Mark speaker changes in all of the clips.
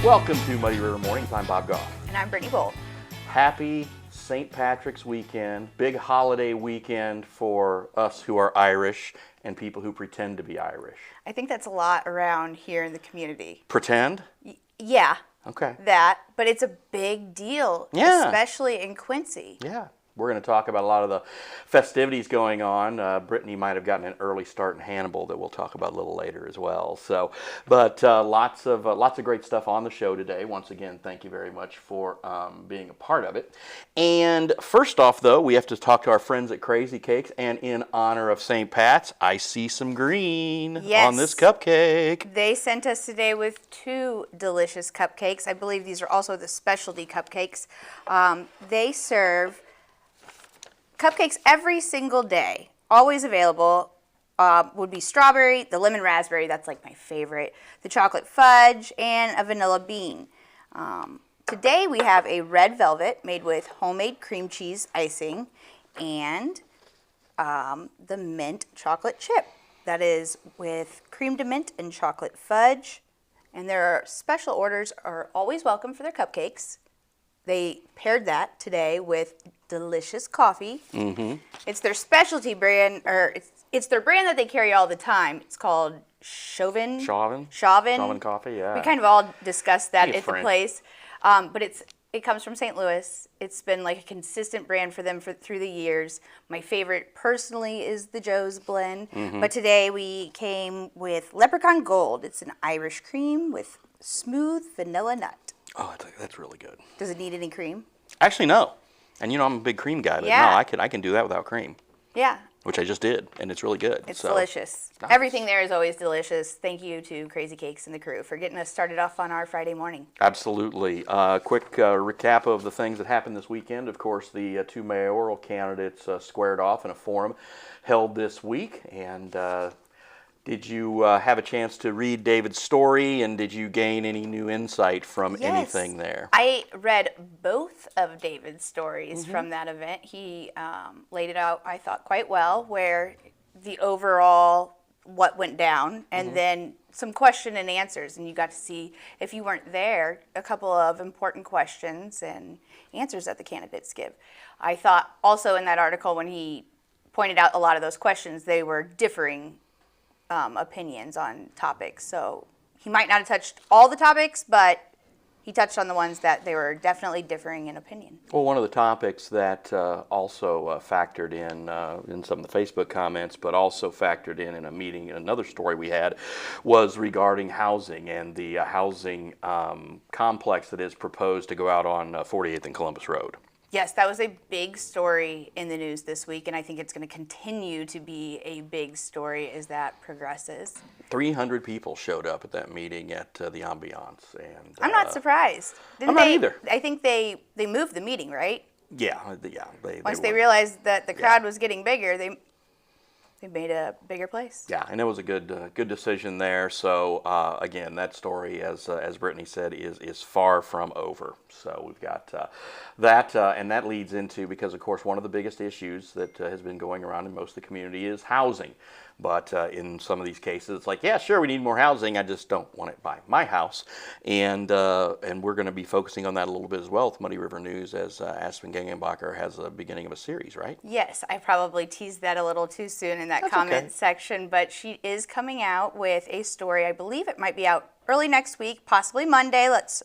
Speaker 1: Welcome to Muddy River Mornings. I'm Bob Goff.
Speaker 2: And I'm Brittany Bolt.
Speaker 1: Happy St. Patrick's weekend, big holiday weekend for us who are Irish and people who pretend to be Irish.
Speaker 2: I think that's a lot around here in the community.
Speaker 1: Pretend?
Speaker 2: Yeah.
Speaker 1: Okay.
Speaker 2: That, but it's a big deal,
Speaker 1: Yeah.
Speaker 2: especially in Quincy.
Speaker 1: Yeah. We're going to talk about a lot of the festivities going on. Brittany might have gotten an early start in Hannibal that we'll talk about a little later as well. So, but lots of great stuff on the show today. Once again, thank you very much for being a part of it. And first off, though, we have to talk to our friends at Crazy Cakes. And in honor of St. Pat's, I see some green on this cupcake.
Speaker 2: They sent us today with 2 delicious cupcakes. I believe these are also the specialty cupcakes. They serve cupcakes every single day, always available. Would be strawberry, the lemon raspberry, that's like my favorite, the chocolate fudge, and a vanilla bean. Today we have a red velvet made with homemade cream cheese icing and the mint chocolate chip. That is with cream de mint and chocolate fudge. And their special orders are always welcome for their cupcakes. They paired that today with delicious coffee. Mm-hmm. It's their specialty brand, or it's their brand that they carry all the time. It's called Chauvin.
Speaker 1: Chauvin coffee, yeah.
Speaker 2: We kind of all discussed that at
Speaker 1: French.
Speaker 2: the place. But it comes from St. Louis. It's been like a consistent brand for them through the years. My favorite personally is the Joe's blend. Mm-hmm. But today we came with Leprechaun Gold. It's an Irish cream with smooth vanilla nut.
Speaker 1: Oh, that's really good.
Speaker 2: Does it need any cream?
Speaker 1: Actually, no. And I'm a big cream guy, but no, I can do that without cream.
Speaker 2: Yeah.
Speaker 1: Which I just did, and it's really good.
Speaker 2: It's delicious.
Speaker 1: Nice.
Speaker 2: Everything there is always delicious. Thank you to Crazy Cakes and the crew for getting us started off on our Friday morning.
Speaker 1: Absolutely. Quick recap of the things that happened this weekend. Of course, the 2 mayoral candidates squared off in a forum held this week, and did you have a chance to read David's story, and did you gain any new insight from anything there?
Speaker 2: I read both of David's stories from that event. He laid it out, I thought, quite well, where the overall what went down, and then some question and answers, and you got to see, if you weren't there, a couple of important questions and answers that the candidates give. I thought also in that article when he pointed out a lot of those questions, they were differing opinions on topics. So he might not have touched all the topics, but he touched on the ones that they were definitely differing in opinion.
Speaker 1: Well, one of the topics that also factored in some of the Facebook comments, but also factored in a meeting, another story we had, was regarding housing and the housing complex that is proposed to go out on 48th and Columbus Road.
Speaker 2: Yes, that was a big story in the news this week, and I think it's going to continue to be a big story as that progresses.
Speaker 1: 300 people showed up at that meeting at the Ambiance. And
Speaker 2: I'm not surprised.
Speaker 1: I'm not either.
Speaker 2: I think they moved the meeting, right?
Speaker 1: Yeah.
Speaker 2: Once they realized that the crowd was getting bigger, they made a bigger place.
Speaker 1: Yeah, and it was a good decision there. So again, that story, as Brittany said, is far from over. So we've got that, and that leads into, because of course one of the biggest issues that has been going around in most of the community is housing. But in some of these cases, it's like, yeah, sure, we need more housing. I just don't want it by my house. And we're going to be focusing on that a little bit as well with Muddy River News, as Aspen Gangenbacher has a beginning of a series, right?
Speaker 2: Yes, I probably teased that a little too soon in that comment section, but she is coming out with a story. I believe it might be out early next week, possibly Monday. Let's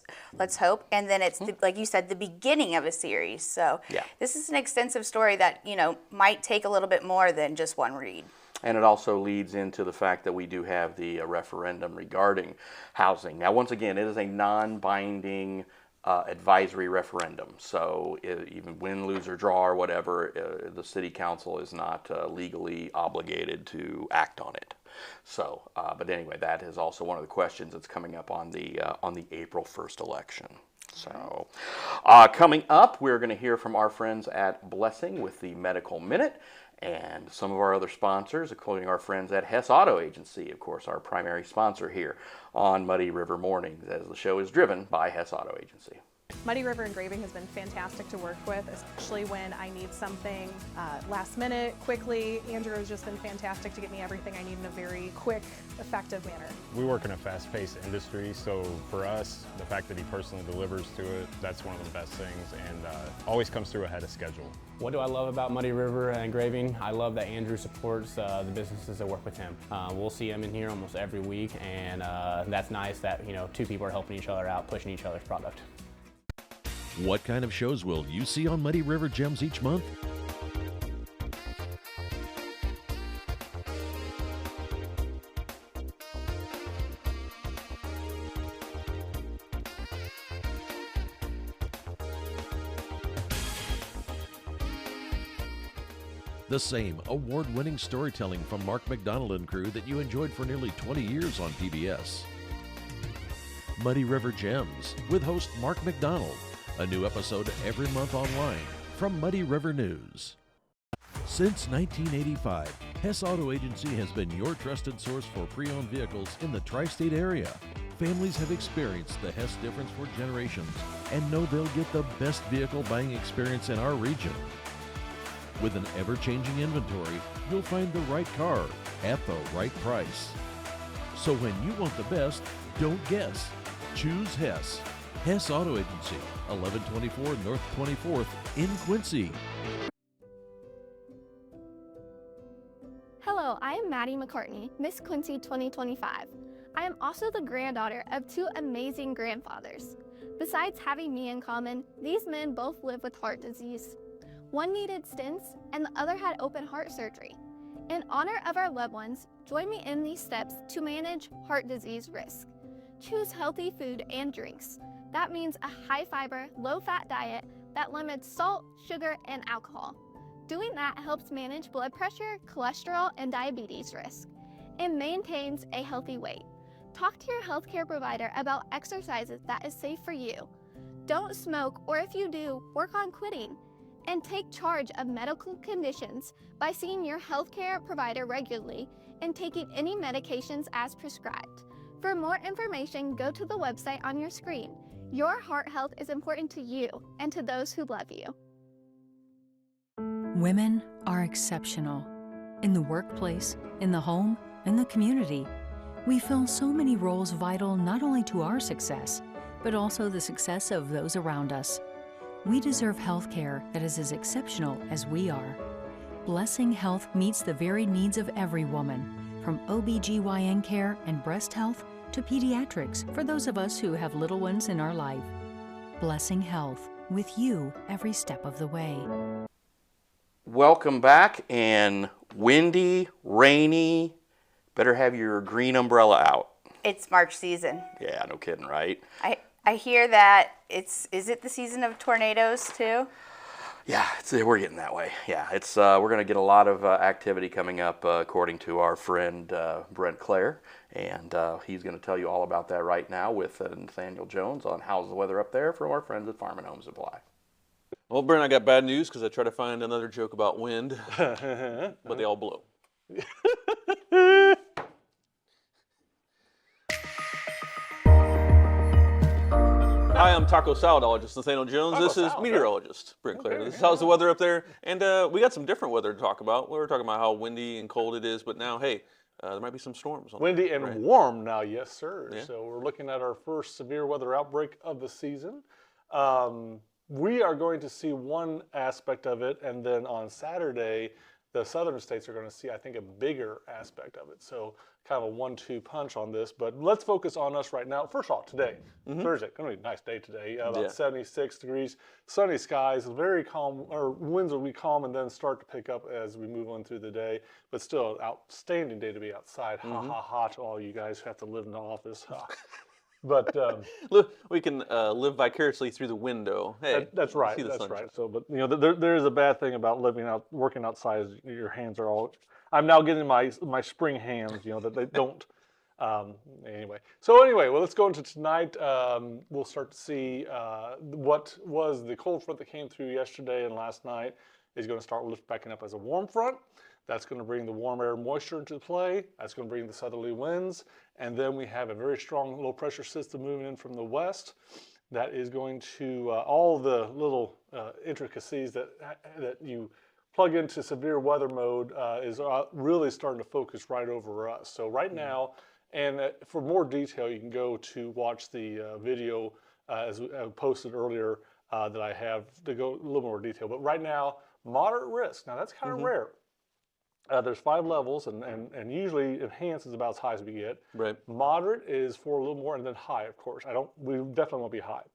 Speaker 2: hope. And then it's like you said, the beginning of a series. So this is an extensive story that might take a little bit more than just one read.
Speaker 1: And it also leads into the fact that we do have the referendum regarding housing. Now, once again, it is a non-binding advisory referendum. So even win, lose, or draw, or whatever, the city council is not legally obligated to act on it. So, but anyway, that is also one of the questions that's coming up on the April 1st election. So, coming up, we're going to hear from our friends at Blessing with the Medical Minute, and some of our other sponsors, including our friends at Hess Auto Agency, of course, our primary sponsor here on Muddy River Mornings, as the show is driven by Hess Auto Agency.
Speaker 3: Muddy River Engraving has been fantastic to work with, especially when I need something last minute, quickly. Andrew has just been fantastic to get me everything I need in a very quick, effective manner.
Speaker 4: We work in a fast-paced industry, so for us, the fact that he personally delivers to it, that's one of the best things, and always comes through ahead of schedule.
Speaker 5: What do I love about Muddy River Engraving? I love that Andrew supports the businesses that work with him. We'll see him in here almost every week, and that's nice that, you know, two people are helping each other out, pushing each other's product.
Speaker 6: What kind of shows will you see on Muddy River Gems each month? The same award-winning storytelling from Mark McDonald and crew that you enjoyed for nearly 20 years on PBS. Muddy River Gems with host Mark McDonald. A new episode every month online from Muddy River News. Since 1985, Hess Auto Agency has been your trusted source for pre-owned vehicles in the tri-state area. Families have experienced the Hess difference for generations and know they'll get the best vehicle buying experience in our region. With an ever-changing inventory, you'll find the right car at the right price. So when you want the best, don't guess. Choose Hess. Hess Auto Agency, 1124 North 24th in Quincy.
Speaker 7: Hello, I am Maddie McCartney, Miss Quincy 2025. I am also the granddaughter of two amazing grandfathers. Besides having me in common, these men both live with heart disease. One needed stents and the other had open heart surgery. In honor of our loved ones, join me in these steps to manage heart disease risk. Choose healthy food and drinks. That means a high-fiber, low-fat diet that limits salt, sugar, and alcohol. Doing that helps manage blood pressure, cholesterol, and diabetes risk, and maintains a healthy weight. Talk to your healthcare provider about exercises that is safe for you. Don't smoke, or if you do, work on quitting. And take charge of medical conditions by seeing your healthcare provider regularly and taking any medications as prescribed. For more information, go to the website on your screen. Your heart health is important to you and to those who love you.
Speaker 8: Women are exceptional. In the workplace, in the home, in the community, we fill so many roles vital not only to our success, but also the success of those around us. We deserve health care that is as exceptional as we are. Blessing Health meets the varied needs of every woman, from OBGYN care and breast health to pediatrics for those of us who have little ones in our life. Blessing Health, with you every step of the way.
Speaker 1: Welcome back, and windy, rainy, better have your green umbrella out.
Speaker 2: It's March season.
Speaker 1: Yeah, no kidding, right?
Speaker 2: I hear that is it the season of tornadoes too?
Speaker 1: Yeah, we're getting that way. Yeah, we're going to get a lot of activity coming up, according to our friend Brent Clare, and he's going to tell you all about that right now with Nathaniel Jones on how's the weather up there from our friends at Farm and Home Supply.
Speaker 9: Well, Brent, I got bad news because I tried to find another joke about wind, but they all blow. Hi, I'm taco saladologist Nathaniel Jones. This is meteorologist Brent Clare. This is how's the weather up there, and we got some different weather to talk about. We were talking about how windy and cold it is, but now, hey, there might be some storms.
Speaker 10: Windy and warm now, yes, sir.
Speaker 9: Yeah.
Speaker 10: So we're looking at our first severe weather outbreak of the season. We are going to see one aspect of it, and then on Saturday, the southern states are going to see, I think, a bigger aspect of it. So kind of a 1-2 punch on this, but let's focus on us right now. First off, today, Thursday, going to be a nice day today, about 76 degrees, sunny skies, very calm, or winds will be calm and then start to pick up as we move on through the day, but still outstanding day to be outside. Ha ha ha to all you guys who have to live in the office. But
Speaker 9: we can live vicariously through the window. Hey,
Speaker 10: that's right. That's right. So, but you know, there is a bad thing about working outside. Your hands are all. I'm now getting my spring hands. You know that they don't. Anyway. So anyway, well, let's go into tonight. We'll start to see what was the cold front that came through yesterday and last night is going to start backing up as a warm front. That's going to bring the warm air moisture into play. That's going to bring the southerly winds. And then we have a very strong low pressure system moving in from the west. that is going to all the little intricacies that you plug into severe weather mode is really starting to focus right over us. So right now, and for more detail, you can go to watch the video as I posted earlier that I have to go a little more detail. But right now, moderate risk. Now that's kind of rare. There's 5 levels, and usually enhanced is about as high as we get.
Speaker 9: Right.
Speaker 10: Moderate is for a little more, and then high, of course. We definitely won't be high.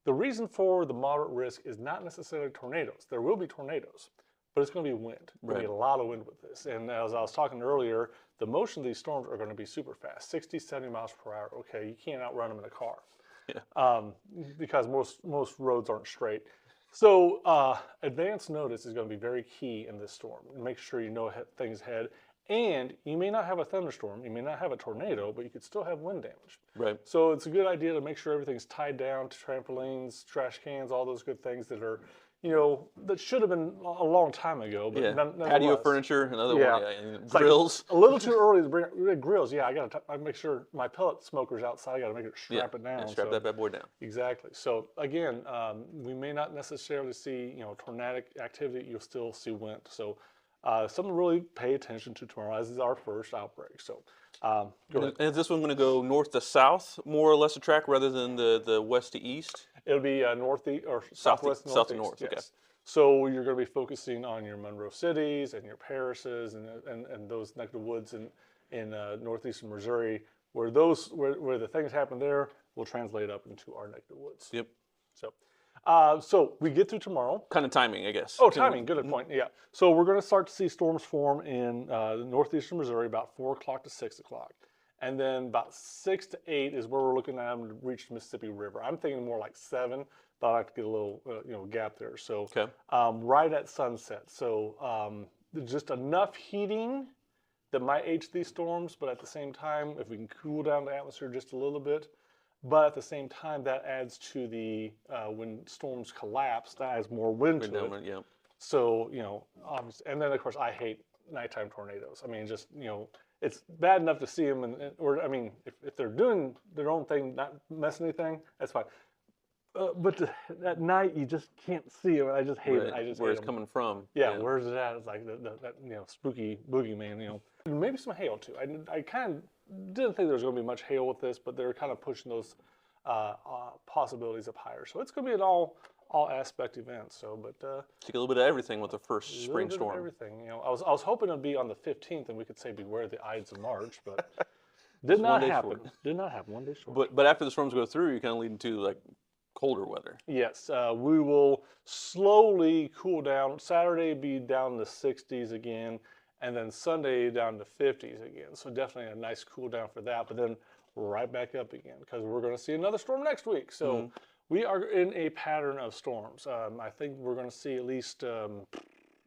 Speaker 10: The reason for the moderate risk is not necessarily tornadoes. There will be tornadoes, but it's going to be wind. There'll be a lot of wind with this. And as I was talking earlier, the motion of these storms are going to be super fast, 60, 70 miles per hour. Okay, you can't outrun them in a car because most roads aren't straight. So advance notice is going to be very key in this storm. Make sure you know things ahead. And you may not have a thunderstorm, you may not have a tornado, but you could still have wind damage.
Speaker 9: Right.
Speaker 10: So it's a good idea to make sure everything's tied down to trampolines, trash cans, all those good things that are, that should have been a long time ago. But
Speaker 9: patio furniture, another one. And grills.
Speaker 10: Like a little too early to bring grills. Yeah, I make sure my pellet smoker's outside. I got to make it strap it down.
Speaker 9: And strap that bad boy down.
Speaker 10: Exactly. So again, we may not necessarily see tornadic activity. You'll still see wind. So something to really pay attention to tomorrow. This is our first outbreak. So go ahead.
Speaker 9: And is this one going to go north to south, more or less a track, rather than the west to east?
Speaker 10: It'll be northeast or southwest,
Speaker 9: south to north.
Speaker 10: Yes.
Speaker 9: Okay.
Speaker 10: So you're going to be focusing on your Monroe cities and your Paris's and those neck of the woods in northeastern Missouri, where the things happen there will translate up into our neck of the woods.
Speaker 9: Yep.
Speaker 10: So we get through tomorrow.
Speaker 9: Kind of timing, I guess.
Speaker 10: Oh, timing. Good point. Yeah. So we're going to start to see storms form in northeastern Missouri about 4 o'clock to 6 o'clock. And then about 6 to 8 is where we're looking at them to reach the Mississippi River. I'm thinking more like 7, but I like to get a little gap there. So right at sunset. So just enough heating that might age these storms, but at the same time, if we can cool down the atmosphere just a little bit, but at the same time, that adds to the when storms collapse, that adds more wind to it.
Speaker 9: Yeah.
Speaker 10: So obviously, and then of course, I hate nighttime tornadoes. I mean, just it's bad enough to see them, if they're doing their own thing, not messing anything, that's fine. But at night, you just can't see them. I just hate it. I just
Speaker 9: where
Speaker 10: hate
Speaker 9: it's
Speaker 10: them.
Speaker 9: coming from.
Speaker 10: Yeah, where's it at? It's like that spooky boogeyman. Maybe some hail too. I kind of didn't think there was going to be much hail with this, but they're kind of pushing those possibilities up higher. So it's going to be an all aspect event. So, but
Speaker 9: take a little bit of everything with the first spring storm.
Speaker 10: Everything. I was hoping it'd be on the 15th, and we could say beware the Ides of March, but did not happen. Did not happen. 1 day short.
Speaker 9: But after the storms go through, you kind of lead into like colder weather.
Speaker 10: Yes, we will slowly cool down. Saturday be down in the 60s again, and then Sunday down to 50s again. So definitely a nice cool down for that. But then right back up again because we're going to see another storm next week. So we are in a pattern of storms. I think we're going to see at least, I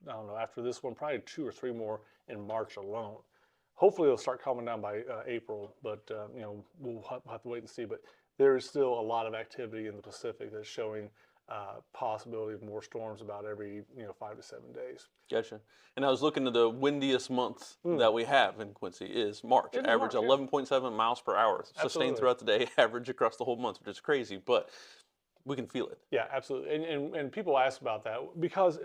Speaker 10: don't know, after this one, probably 2 or 3 more in March alone. Hopefully it'll start calming down by April, but we'll have to wait and see. But there is still a lot of activity in the Pacific that's showing possibility of more storms about every 5 to 7 days.
Speaker 9: Gotcha. And I was looking at the windiest month that we have in Quincy is March. Average 11.7 miles per hour, sustained throughout the day, average across the whole month, which is crazy, but we can feel it.
Speaker 10: Yeah, absolutely. And people ask about that because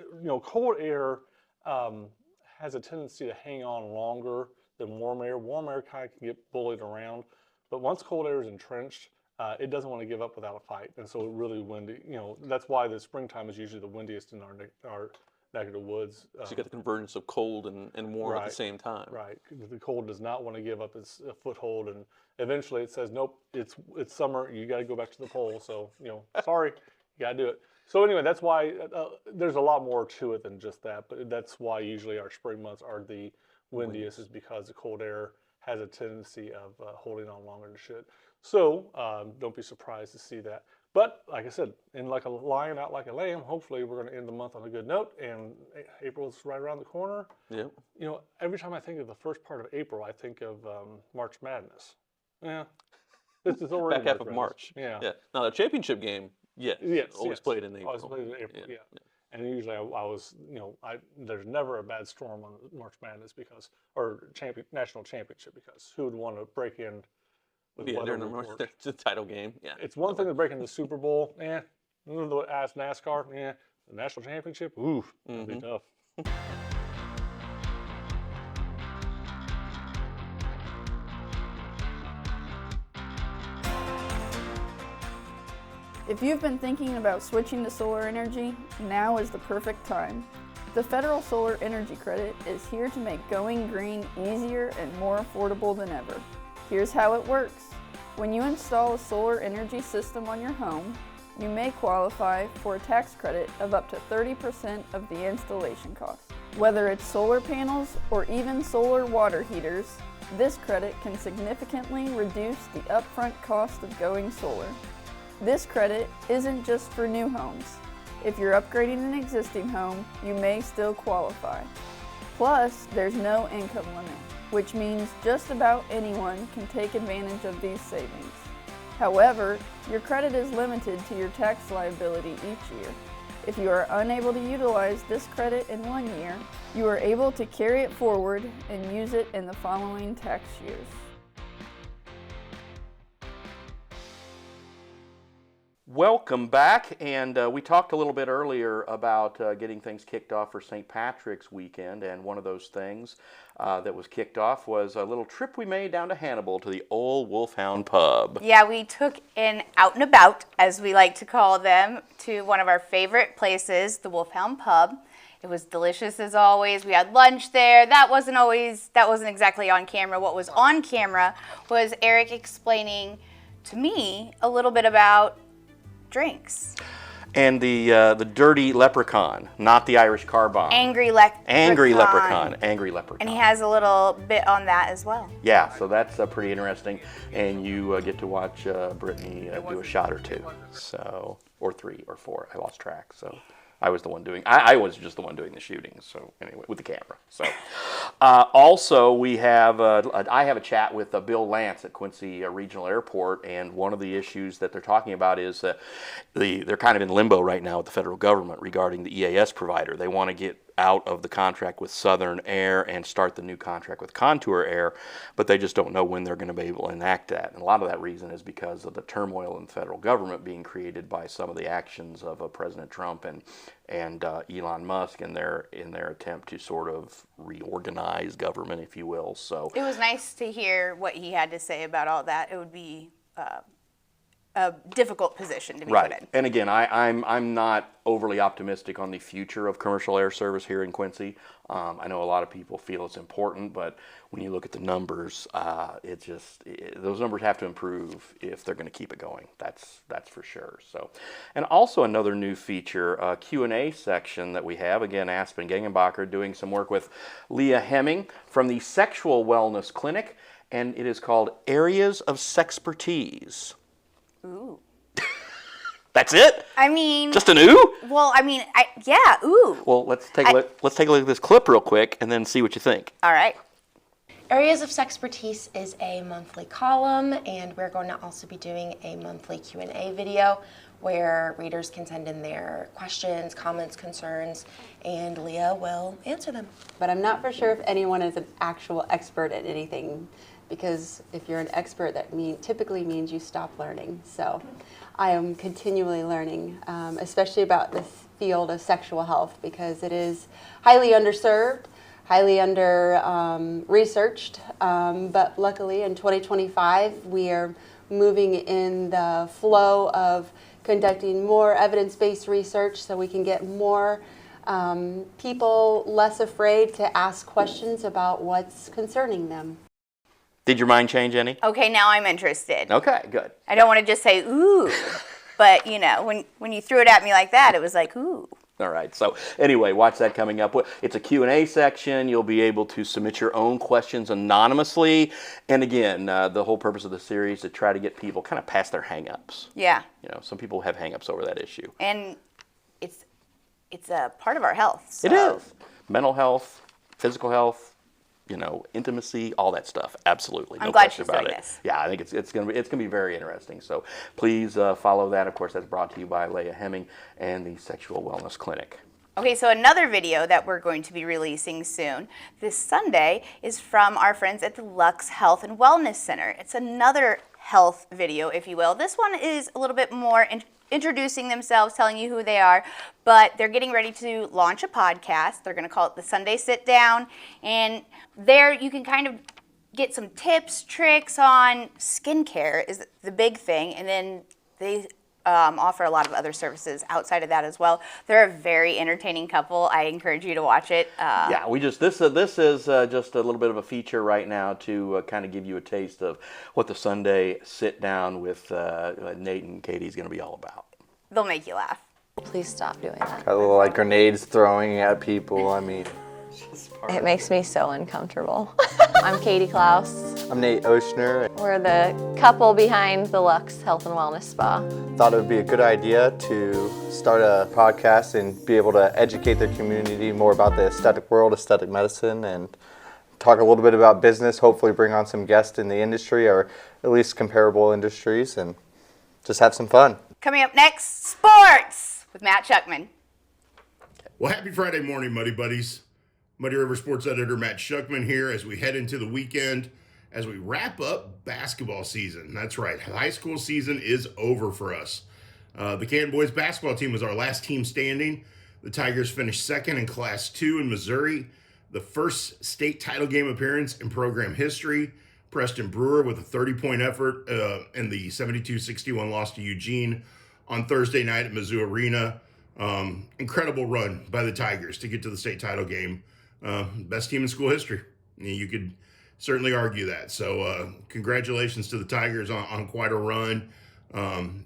Speaker 10: cold air has a tendency to hang on longer than warm air. Warm air kind of can get bullied around, but once cold air is entrenched, it doesn't want to give up without a fight, and so it really windy. That's why the springtime is usually the windiest in our neck of the woods.
Speaker 9: So you got the convergence of cold and warm at the same time.
Speaker 10: Right. The cold does not want to give up its foothold, and eventually it says, nope, it's summer. You got to go back to the pole. So sorry, you got to do it. So anyway, that's why there's a lot more to it than just that. But that's why usually our spring months are the windiest, is because the cold air has a tendency of holding on longer than it should. So don't be surprised to see that. But like I said, in like a lion out like a lamb, hopefully we're going to end the month on a good note, and April's right around the corner.
Speaker 9: Yeah.
Speaker 10: Every time I think of the first part of April, I think of March Madness. Yeah. This is already
Speaker 9: back half of March.
Speaker 10: Yeah.
Speaker 9: Now the championship game, always played in April.
Speaker 10: Always played in April, yeah. And usually I was, there's never a bad storm on March Madness or national championship, because who would want to break in with
Speaker 9: Yeah,
Speaker 10: weather
Speaker 9: during
Speaker 10: report.
Speaker 9: the title game. Yeah.
Speaker 10: It's one thing to break into the Super Bowl, as NASCAR, the national championship, ooh, that'd be tough.
Speaker 11: If you've been thinking about switching to solar energy, now is the perfect time. The Federal Solar Energy Credit is here to make going green easier and more affordable than ever. Here's how it works. When you install a solar energy system on your home, you may qualify for a tax credit of up to 30% of the installation cost. Whether it's solar panels or even solar water heaters, this credit can significantly reduce the upfront cost of going solar. This credit isn't just for new homes. If you're upgrading an existing home, you may still qualify. Plus, there's no income limit, which means just about anyone can take advantage of these savings. However, your credit is limited to your tax liability each year. If you are unable to utilize this credit in 1 year, you are able to carry it forward and use it in the following tax years.
Speaker 1: Welcome back, and we talked a little bit earlier about getting things kicked off for St. Patrick's weekend, and one of those things that was kicked off was a little trip we made down to Hannibal to the Old Wolfhound Pub.
Speaker 2: Yeah, we took an out and about, as we like to call them, to one of our favorite places, the Wolfhound Pub. It was delicious as always. We had lunch there. That wasn't exactly on camera. What was on camera was Eric explaining to me a little bit about drinks.
Speaker 1: And the dirty leprechaun, not the Irish car bomb.
Speaker 2: Angry leprechaun.
Speaker 1: Angry leprechaun. Angry leprechaun.
Speaker 2: And he has a little bit on that as well.
Speaker 1: Yeah, so that's pretty interesting. And you get to watch Brittany do a shot or two, so, or 3 or 4. I lost track. So I was the one doing. I was just the one doing the shooting. So anyway, with the camera. So also we have. I have a chat with Bill Lance at Quincy Regional Airport, and one of the issues that they're talking about is they're kind of in limbo right now with the federal government regarding the EAS provider. They want to get out of the contract with Southern Air and start the new contract with Contour Air, but they just don't know when they're going to be able to enact that. And a lot of that reason is because of the turmoil in the federal government being created by some of the actions of President Trump and Elon Musk in their attempt to sort of reorganize government, if you will. So
Speaker 2: it was nice to hear what he had to say about all that. It would be a difficult position to be put in.
Speaker 1: And again, I'm not overly optimistic on the future of commercial air service here in Quincy. I know a lot of people feel it's important, but when you look at the numbers, those numbers have to improve if they're going to keep it going. That's for sure. So, and also another new feature, a Q&A section that we have. Again, Aspen Gengenbacher doing some work with Leah Hemming from the Sexual Wellness Clinic, and it is called Areas of Sexpertise.
Speaker 2: Ooh.
Speaker 1: That's it?
Speaker 2: I mean,
Speaker 1: just an ooh?
Speaker 2: Well, I mean, yeah, ooh.
Speaker 1: Well, let's take a look at this clip real quick and then see what you think.
Speaker 2: All right.
Speaker 12: Areas of Sexpertise is a monthly column, and we're going to also be doing a monthly Q&A video where readers can send in their questions, comments, concerns, and Leah will answer them.
Speaker 13: But I'm not for sure if anyone is an actual expert at anything, because if you're an expert, that typically means you stop learning. So I am continually learning, especially about this field of sexual health, because it is highly underserved, highly researched, but luckily in 2025 we are moving in the flow of conducting more evidence-based research so we can get more people less afraid to ask questions about what's concerning them.
Speaker 1: Did your mind change any?
Speaker 2: Okay, now I'm interested.
Speaker 1: Okay, good.
Speaker 2: I don't want to just say, ooh, but you know, when you threw it at me like that, it was like, ooh.
Speaker 1: All right, so anyway, watch that coming up. It's a Q&A section. You'll be able to submit your own questions anonymously. And again, the whole purpose of the series is to try to get people kind of past their hang-ups.
Speaker 2: Yeah.
Speaker 1: You know, some people have hang-ups over that issue.
Speaker 2: And it's a part of our health. So.
Speaker 1: It is. Mental health, physical health, you know, intimacy, all that stuff. Absolutely.
Speaker 2: I'm glad she's doing this.
Speaker 1: Yeah, I think it's gonna be very interesting. So please follow that. Of course, that's brought to you by Leah Hemming and the Sexual Wellness Clinic.
Speaker 2: Okay, so another video that we're going to be releasing soon this Sunday is from our friends at the Lux Health and Wellness Center. It's another health video, if you will. This one is a little bit more introducing themselves, telling you who they are, but they're getting ready to launch a podcast. They're going to call it the Sunday Sit Down, and there you can kind of get some tips, tricks on skincare is the big thing, and then they offer a lot of other services outside of that as well. They're a very entertaining couple. I encourage you to watch it.
Speaker 1: Yeah, this is just a little bit of a feature right now to kind of give you a taste of what the Sunday Sit Down with Nate and Katie is going to be all about.
Speaker 2: They'll make you laugh.
Speaker 14: Please stop doing that.
Speaker 15: Got a little like grenades throwing at people. I mean,
Speaker 14: It makes me so uncomfortable. I'm Katie Klaus.
Speaker 15: I'm Nate Oshner.
Speaker 14: We're the couple behind the Lux Health and Wellness Spa.
Speaker 15: Thought it would be a good idea to start a podcast and be able to educate the community more about the aesthetic world, aesthetic medicine, and talk a little bit about business, hopefully bring on some guests in the industry or at least comparable industries and just have some fun.
Speaker 2: Coming up next, sports with Matt Schuckman.
Speaker 16: Well, happy Friday morning, Muddy Buddies. Muddy River Sports Editor Matt Schuckman here as we head into the weekend, as we wrap up basketball season. That's right, high school season is over for us. The Canton boys basketball team was our last team standing. The Tigers finished second in Class 2 in Missouri, the first state title game appearance in program history. Preston Brewer with a 30-point effort in the 72-61 loss to Eugene on Thursday night at Mizzou Arena. Incredible run by the Tigers to get to the state title game. Best team in school history. You could certainly argue that. So congratulations to the Tigers on quite a run.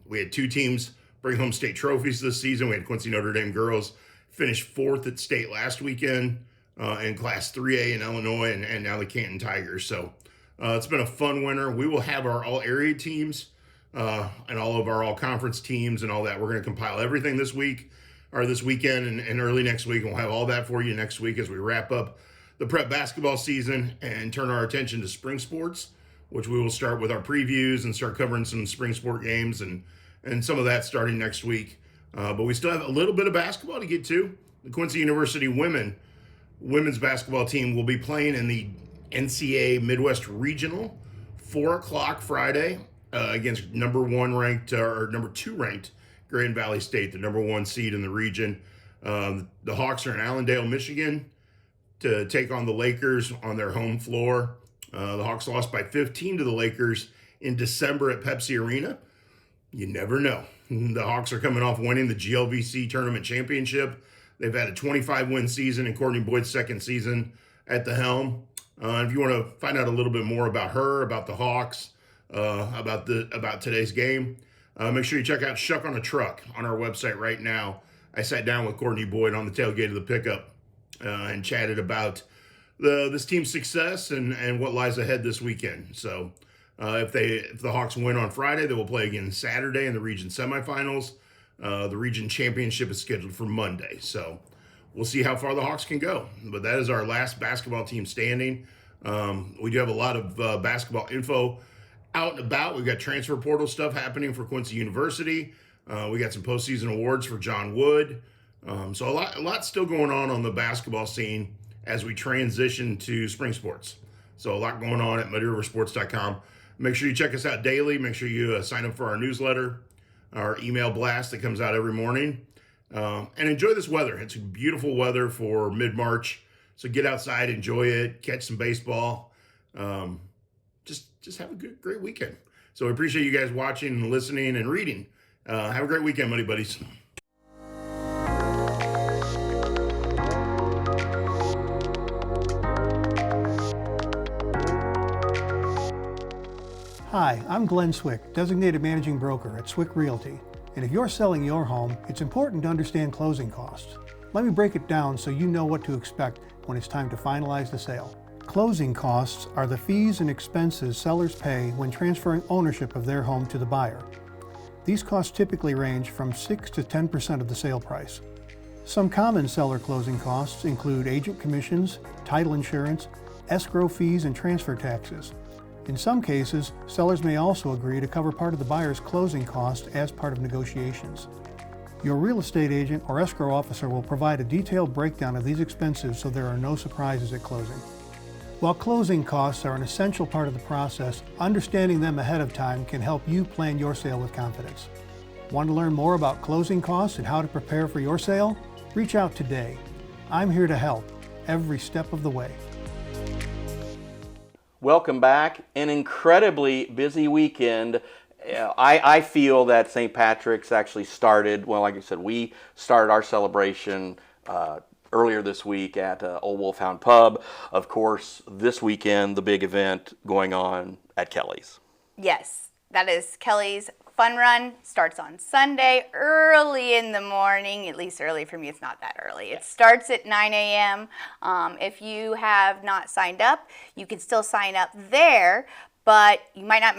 Speaker 16: We had two teams bring home state trophies this season. We had Quincy Notre Dame girls finish fourth at state last weekend in Class 3A in Illinois, and now the Canton Tigers. So it's been a fun winter. We will have our all-area teams and all of our all-conference teams and all that. We're going to compile everything this week or this weekend and early next week. And we'll have all that for you next week as we wrap up the prep basketball season and turn our attention to spring sports, which we will start with our previews and start covering some spring sport games and some of that starting next week. But we still have a little bit of basketball to get to. The Quincy University women's basketball team will be playing in the NCAA Midwest Regional, 4 o'clock Friday against number 2 ranked Grand Valley State, the number 1 seed in the region. The Hawks are in Allendale, Michigan to take on the Lakers on their home floor. The Hawks lost by 15 to the Lakers in December at Pepsi Arena. You never know. The Hawks are coming off winning the GLVC Tournament Championship. They've had a 25-win season in Courtney Boyd's second season at the helm. If you want to find out a little bit more about her, about the Hawks, about today's game, make sure you check out Shuck on a Truck on our website right now. I sat down with Courtney Boyd on the tailgate of the pickup and chatted about this team's success and what lies ahead this weekend. So if the Hawks win on Friday, they will play again Saturday in the region semifinals. The region championship is scheduled for Monday. So we'll see how far the Hawks can go. But that is our last basketball team standing. We do have a lot of basketball info out and about. We've got transfer portal stuff happening for Quincy University. We got some postseason awards for John Wood. So a lot still going on the basketball scene as we transition to spring sports. So a lot going on at muddyriversports.com. Make sure you check us out daily. Make sure you sign up for our newsletter, our email blast that comes out every morning. And enjoy this weather. It's beautiful weather for mid-March. So get outside, enjoy it, catch some baseball. Just have a great weekend. So I appreciate you guys watching and listening and reading. Have a great weekend, Muddy Buddies.
Speaker 17: Hi, I'm Glenn Swick, Designated Managing Broker at Swick Realty. And if you're selling your home, it's important to understand closing costs. Let me break it down so you know what to expect when it's time to finalize the sale. Closing costs are the fees and expenses sellers pay when transferring ownership of their home to the buyer. These costs typically range from 6 to 10% of the sale price. Some common seller closing costs include agent commissions, title insurance, escrow fees, and transfer taxes. In some cases, sellers may also agree to cover part of the buyer's closing cost as part of negotiations. Your real estate agent or escrow officer will provide a detailed breakdown of these expenses so there are no surprises at closing. While closing costs are an essential part of the process, understanding them ahead of time can help you plan your sale with confidence. Want to learn more about closing costs and how to prepare for your sale? Reach out today. I'm here to help every step of the way.
Speaker 1: Welcome back. An incredibly busy weekend. I feel that St. Patrick's actually started, well, like I said, we started our celebration earlier this week at Old Wolfhound Pub. Of course, this weekend, the big event going on at Kelly's.
Speaker 2: Yes, that is Kelly's Fun Run. Starts on Sunday early in the morning, at least early for me. It's not that early. It starts at 9 a.m. If you have not signed up, you can still sign up there, but you might not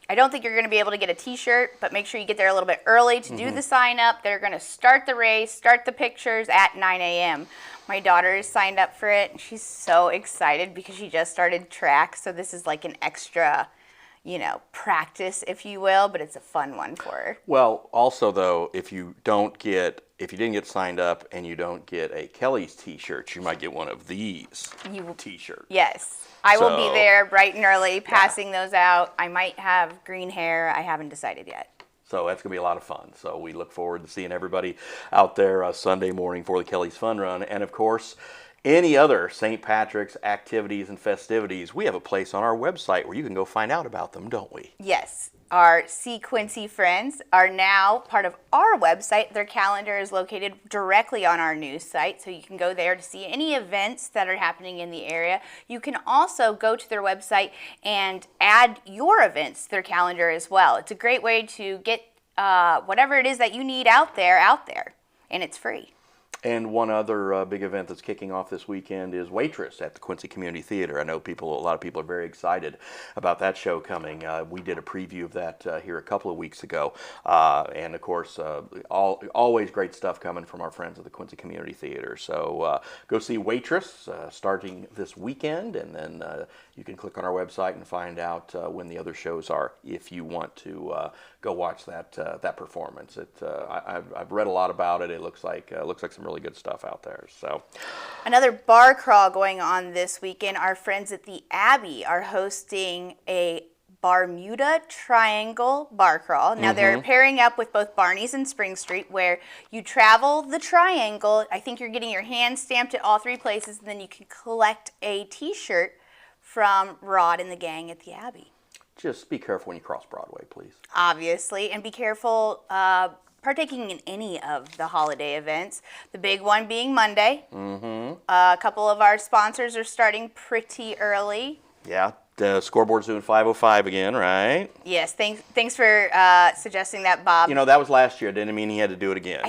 Speaker 2: I don't think you're going to be able to get a t-shirt, but make sure you get there a little bit early to do the sign up. They're going to start the race, start the pictures at 9 a.m. My daughter is signed up for it, and she's so excited because she just started track, so this is like an extra, practice, if you will, but it's a fun one for her.
Speaker 1: Well, also though, if you didn't get signed up and you don't get a Kelly's t-shirt, you might get one of these t-shirts.
Speaker 2: Yes. I will be there bright and early passing those out. I might have green hair. I haven't decided yet.
Speaker 1: So that's going to be a lot of fun. So we look forward to seeing everybody out there Sunday morning for the Kelly's Fun Run. And of course, any other St. Patrick's activities and festivities, we have a place on our website where you can go find out about them, don't we?
Speaker 2: Yes. Our C. Quincy friends are now part of our website. Their calendar is located directly on our news site, so you can go there to see any events that are happening in the area. You can also go to their website and add your events to their calendar as well. It's a great way to get whatever it is that you need out there, and it's free.
Speaker 1: And one other big event that's kicking off this weekend is Waitress at the Quincy Community Theater. I know a lot of people are very excited about that show coming. We did a preview of that here a couple of weeks ago. And of course, always great stuff coming from our friends at the Quincy Community Theater. So go see Waitress starting this weekend, and then you can click on our website and find out when the other shows are if you want to go watch that performance. I've read a lot about it. It looks like some really good stuff out there. So
Speaker 2: another bar crawl going on this weekend. Our friends at the Abbey are hosting a Bermuda Triangle bar crawl. Now they're pairing up with both Barney's and Spring Street, where you travel the triangle. I think you're getting your hand stamped at all three places, and then you can collect a t-shirt from Rod and the gang at the Abbey.
Speaker 1: Just be careful when you cross Broadway, please.
Speaker 2: Obviously, and be careful partaking in any of the holiday events. The big one being Monday. A couple of our sponsors are starting pretty early.
Speaker 1: Yeah, the Scoreboard's doing 5:05 again, right?
Speaker 2: Yes, thanks for suggesting that, Bob.
Speaker 1: That was last year. Didn't mean he had to do it again.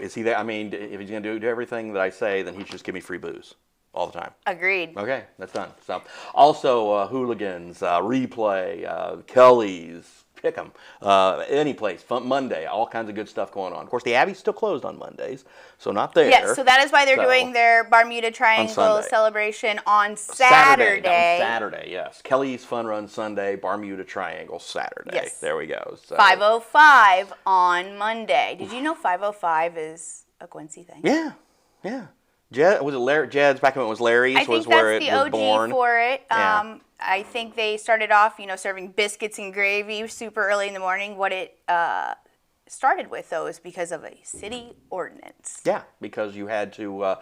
Speaker 1: Is he there? I mean, if he's going to do everything that I say, then he should just give me free booze all the time.
Speaker 2: Agreed.
Speaker 1: Okay, that's done. So, also Hooligans, Replay, Kelly's, pick 'em, any place, Fun Monday, all kinds of good stuff going on. Of course, the Abbey's still closed on Mondays, so not there.
Speaker 2: Yes, so that is why they're doing their Bermuda Triangle celebration on Saturday.
Speaker 1: Saturday, yes. Kelly's Fun Run Sunday, Bermuda Triangle Saturday.
Speaker 2: Yes.
Speaker 1: There we go. So.
Speaker 2: 5:05 on Monday. Did you know 5:05 is a Quincy thing?
Speaker 1: Yeah. Was it Larry? Jed's back when it was Larry's.
Speaker 2: I think
Speaker 1: where
Speaker 2: that's
Speaker 1: it
Speaker 2: the
Speaker 1: was
Speaker 2: OG
Speaker 1: born.
Speaker 2: for it.
Speaker 1: Yeah.
Speaker 2: I think they started off, serving biscuits and gravy super early in the morning. What it started with, though, is because of a city ordinance.
Speaker 1: Yeah, because you had to,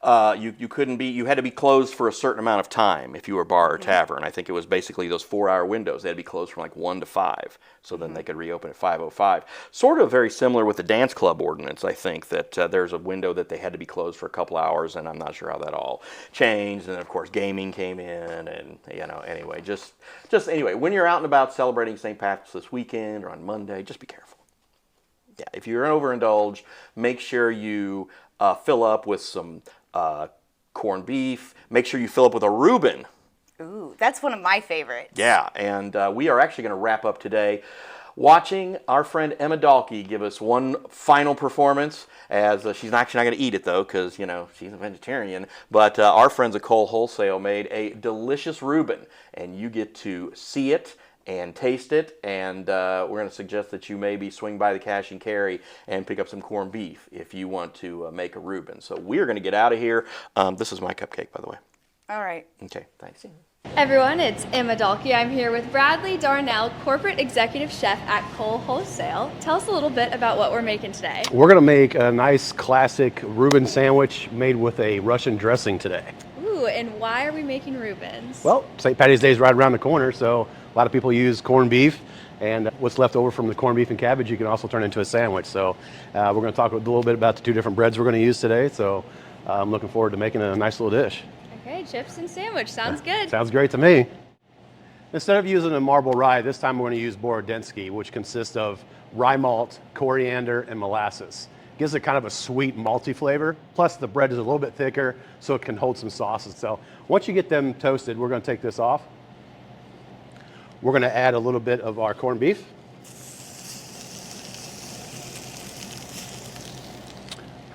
Speaker 1: you had to be closed for a certain amount of time if you were a bar or tavern. I think it was basically those 4-hour windows. They had to be closed from like 1 to 5, so then they could reopen at 5:05. Sort of very similar with the dance club ordinance. I think that there's a window that they had to be closed for a couple hours, and I'm not sure how that all changed. And then, of course, gaming came in, and anyway, just anyway, when you're out and about celebrating St. Patrick's this weekend or on Monday, just be careful. Yeah, if you're overindulged, make sure you fill up with some corned beef. Make sure you fill up with a Reuben.
Speaker 2: Ooh, that's one of my favorites.
Speaker 1: Yeah, and we are actually going to wrap up today watching our friend Emma Dahlke give us one final performance. As she's actually not going to eat it, though, because, she's a vegetarian. But our friends at Kohl Wholesale made a delicious Reuben, and you get to see it and taste it. And we're going to suggest that you maybe swing by the cash and carry and pick up some corned beef if you want to make a Reuben. So we're going to get out of here. This is my cupcake, by the way.
Speaker 2: All right.
Speaker 1: Okay, thanks.
Speaker 18: Everyone, it's Emma Dalkey. I'm here with Bradley Darnell, Corporate Executive Chef at Kohl Wholesale. Tell us a little bit about what we're making today.
Speaker 19: We're going to make a nice classic Reuben sandwich made with a Russian dressing today.
Speaker 18: Ooh, and why are we making Reubens?
Speaker 19: Well, St. Patty's Day is right around the corner, so a lot of people use corned beef, and what's left over from the corned beef and cabbage you can also turn into a sandwich. So we're going to talk a little bit about the two different breads we're going to use today, so I'm looking forward to making a nice little dish.
Speaker 18: Okay, chips and sandwich. Sounds good.
Speaker 19: Sounds great to me. Instead of using a marble rye, this time we're going to use Borodensky, which consists of rye malt, coriander, and molasses. Gives it kind of a sweet, malty flavor. Plus, the bread is a little bit thicker, so it can hold some sauces. So once you get them toasted, we're going to take this off. We're going to add a little bit of our corned beef.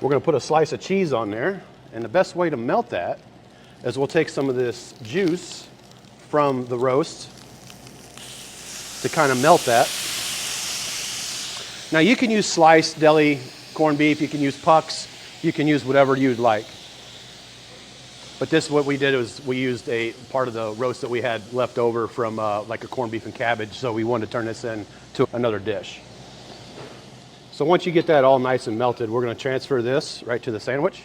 Speaker 19: We're going to put a slice of cheese on there, and the best way to melt that is we'll take some of this juice from the roast to kind of melt that. Now you can use sliced deli corned beef, you can use pucks, you can use whatever you'd like. But this, what we did was we used a part of the roast that we had left over from like a corned beef and cabbage, so we wanted to turn this into another dish. So once you get that all nice and melted, we're going to transfer this right to the sandwich.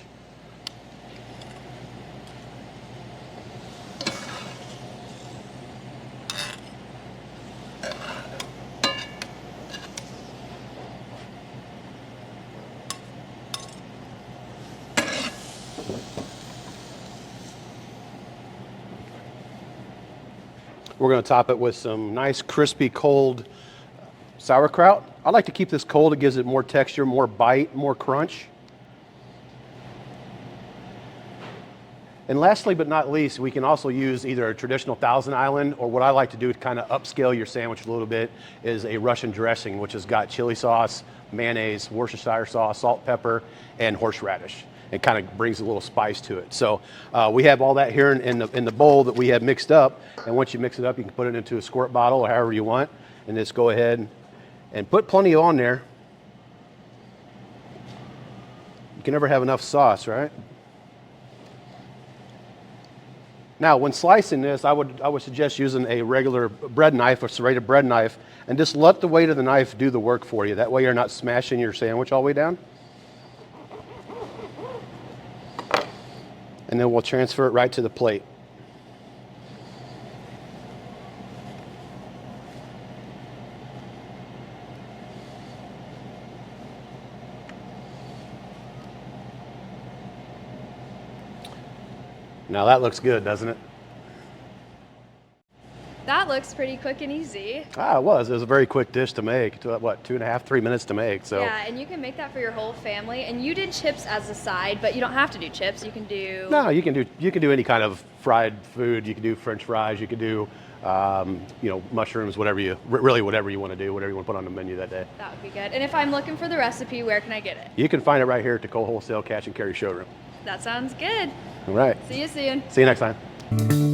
Speaker 19: We're going to top it with some nice crispy cold sauerkraut. I like to keep this cold. It gives it more texture, more bite, more crunch. And lastly but not least, we can also use either a traditional Thousand Island, or what I like to do to kind of upscale your sandwich a little bit is a Russian dressing, which has got chili sauce, mayonnaise, Worcestershire sauce, salt, pepper, and horseradish. It kind of brings a little spice to it. So we have all that here in the bowl that we have mixed up. And once you mix it up, you can put it into a squirt bottle or however you want. And just go ahead and put plenty on there. You can never have enough sauce, right? Now, when slicing this, I would suggest using a regular bread knife, a serrated bread knife, and just let the weight of the knife do the work for you. That way you're not smashing your sandwich all the way down. And then we'll transfer it right to the plate. Now that looks good, doesn't it?
Speaker 18: That looks pretty quick and easy.
Speaker 19: It was a very quick dish to make. It took, what, 2.5, 3 minutes to make. So.
Speaker 18: Yeah, and you can make that for your whole family. And you did chips as a side, but you don't have to do chips. You can do...
Speaker 19: No, you can do any kind of fried food. You can do French fries. You can do, mushrooms, whatever you want to do, whatever you want to put on the menu that day.
Speaker 18: That would be good. And if I'm looking for the recipe, where can I get it?
Speaker 19: You can find it right here at the Kohl Wholesale Cash and Carry Showroom.
Speaker 18: That sounds good.
Speaker 19: All right.
Speaker 18: See you soon.
Speaker 19: See you next time.